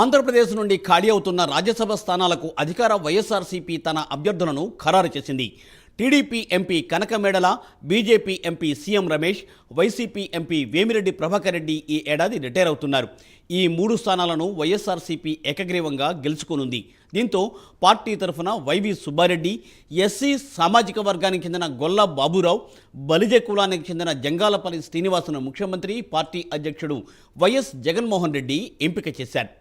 ఆంధ్రప్రదేశ్ నుండి ఖాళీ అవుతున్న రాజ్యసభ స్థానాలకు అధికార వైఎస్ఆర్సీపీ తన అభ్యర్థులను ఖరారు చేసింది. TDP MP Kanakamedala, BJP MP CM Ramesh, YCP MP Vemireddy Prabhakar Reddy ఈ ఏడాది రిటైర్ అవుతున్నారు. ఈ 3 స్థానాలను వైఎస్ఆర్సీపీ ఏకగ్రీవంగా గెలుచుకోనుంది. దీంతో పార్టీ తరఫున వైవి సుబ్బారెడ్డి, ఎస్సీ సామాజిక వర్గానికి చెందిన గొల్ల బాబురావు, బలిజ కులానికి చెందిన జంగాలపల్లి శ్రీనివాసును ముఖ్యమంత్రి, పార్టీ అధ్యక్షుడు వైఎస్ జగన్మోహన్ రెడ్డి ఎంపిక చేశారు.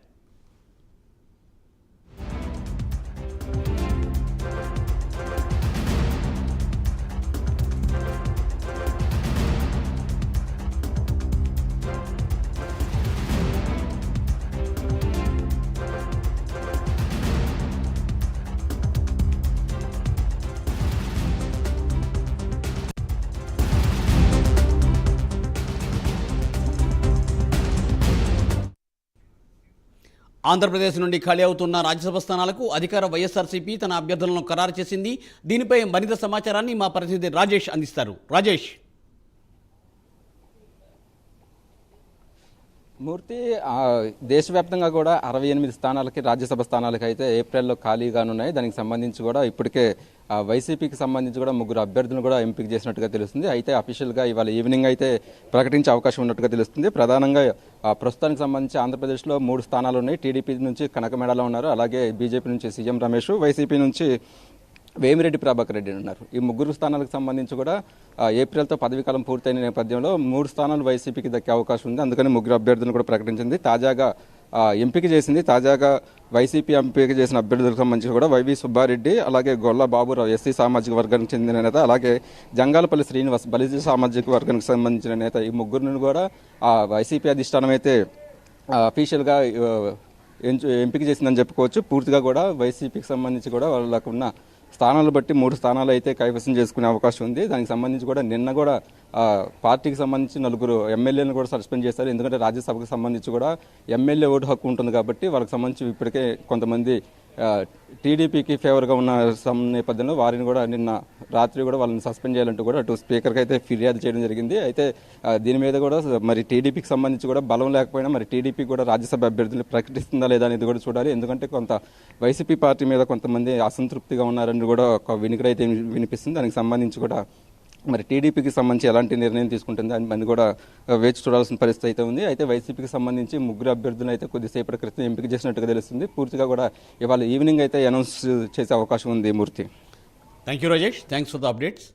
ఆంధ్రప్రదేశ్ నుండి ఖాళీ అవుతున్న రాజ్యసభ స్థానాలకు అధికార వైఎస్ఆర్సీపీ తన అభ్యర్థులను ఖరారు చేసింది. దీనిపై మరింత సమాచారాన్ని మా ప్రతినిధి రాజేష్ అందిస్తారు. రాజేష్. మూర్తి, దేశవ్యాప్తంగా కూడా 68 స్థానాలకి రాజ్యసభ స్థానాలకి అయితే ఏప్రిల్లో ఖాళీగానున్నాయి. దానికి సంబంధించి కూడా ఇప్పటికే వైసీపీకి సంబంధించి కూడా 3 అభ్యర్థులను కూడా ఎంపిక చేసినట్టుగా తెలుస్తుంది. అయితే అఫీషియల్గా ఇవాళ ఈవినింగ్ అయితే ప్రకటించే అవకాశం ఉన్నట్టుగా తెలుస్తుంది. ప్రధానంగా ప్రస్తుతానికి సంబంధించి ఆంధ్రప్రదేశ్లో 3 స్థానాలు ఉన్నాయి. టీడీపీ నుంచి కనకమేడలో ఉన్నారు, అలాగే బీజేపీ నుంచి సీఎం రమేష్, వైసీపీ నుంచి వేమిరెడ్డి ప్రభాకర్ రెడ్డి ఉన్నారు. ఈ 3 స్థానాలకు సంబంధించి కూడా ఏప్రిల్తో పదవీకాలం పూర్తయిన నేపథ్యంలో 3 స్థానాలు వైసీపీకి దక్కే అవకాశం ఉంది. అందుకని 3 అభ్యర్థులను కూడా ప్రకటించింది. తాజాగా ఎంపిక చేసింది. తాజాగా వైసీపీ ఎంపిక చేసిన అభ్యర్థులకు సంబంధించి కూడా వైవి సుబ్బారెడ్డి, అలాగే గొల్ల బాబురావు ఎస్సీ సామాజిక వర్గానికి చెందిన నేత, అలాగే జంగాలపల్లి శ్రీనివాస్ బలిజ సామాజిక వర్గానికి సంబంధించిన నేత, ఈ 3 కూడా వైసీపీ అధిష్టానం అయితే అఫీషియల్గా ఎంపిక చేసిందని చెప్పుకోవచ్చు. పూర్తిగా కూడా వైసీపీకి సంబంధించి కూడా వాళ్ళకు ఉన్న స్థానాలు బట్టి 3 స్థానాలు అయితే కైవసం చేసుకునే అవకాశం ఉంది. దానికి సంబంధించి కూడా నిన్న కూడా పార్టీకి సంబంధించి 4 ఎమ్మెల్యేలను కూడా సస్పెండ్ చేశారు. ఎందుకంటే రాజ్యసభకు సంబంధించి కూడా ఎమ్మెల్యే ఓటు హక్కు ఉంటుంది కాబట్టి వాళ్ళకి సంబంధించి ఇప్పటికే కొంతమంది టీడీపీకి ఫేవర్గా ఉన్న నేపథ్యంలో వారిని కూడా నిన్న రాత్రి కూడా వాళ్ళని సస్పెండ్ చేయాలంటూ కూడా అటు స్పీకర్కి అయితే ఫిర్యాదు చేయడం జరిగింది. అయితే దీని మీద కూడా మరి టీడీపీకి సంబంధించి కూడా బలం లేకపోయినా మరి టీడీపీ కూడా రాజ్యసభ అభ్యర్థులు ప్రకటిస్తుందా లేదా అనేది కూడా చూడాలి. ఎందుకంటే కొంత వైసీపీ పార్టీ మీద కొంతమంది అసంతృప్తిగా ఉన్నారని కూడా ఒక వినికిడి అయితే వినిపిస్తుంది. దానికి సంబంధించి కూడా మరి టీడీపీకి సంబంధించి ఎలాంటి నిర్ణయం తీసుకుంటుంది అని కూడా వేచి చూడాల్సిన పరిస్థితి అయితే ఉంది. అయితే వైసీపీకి సంబంధించి 3 అభ్యర్థులను అయితే కొద్దిసేపటి క్రితం ఎంపిక చేసినట్టుగా తెలుస్తుంది. పూర్తిగా కూడా ఇవాళ ఈవినింగ్ అయితే అనౌన్స్ చేసే అవకాశం ఉంది. Murthy. Thank you Rajesh. Thanks for the updates.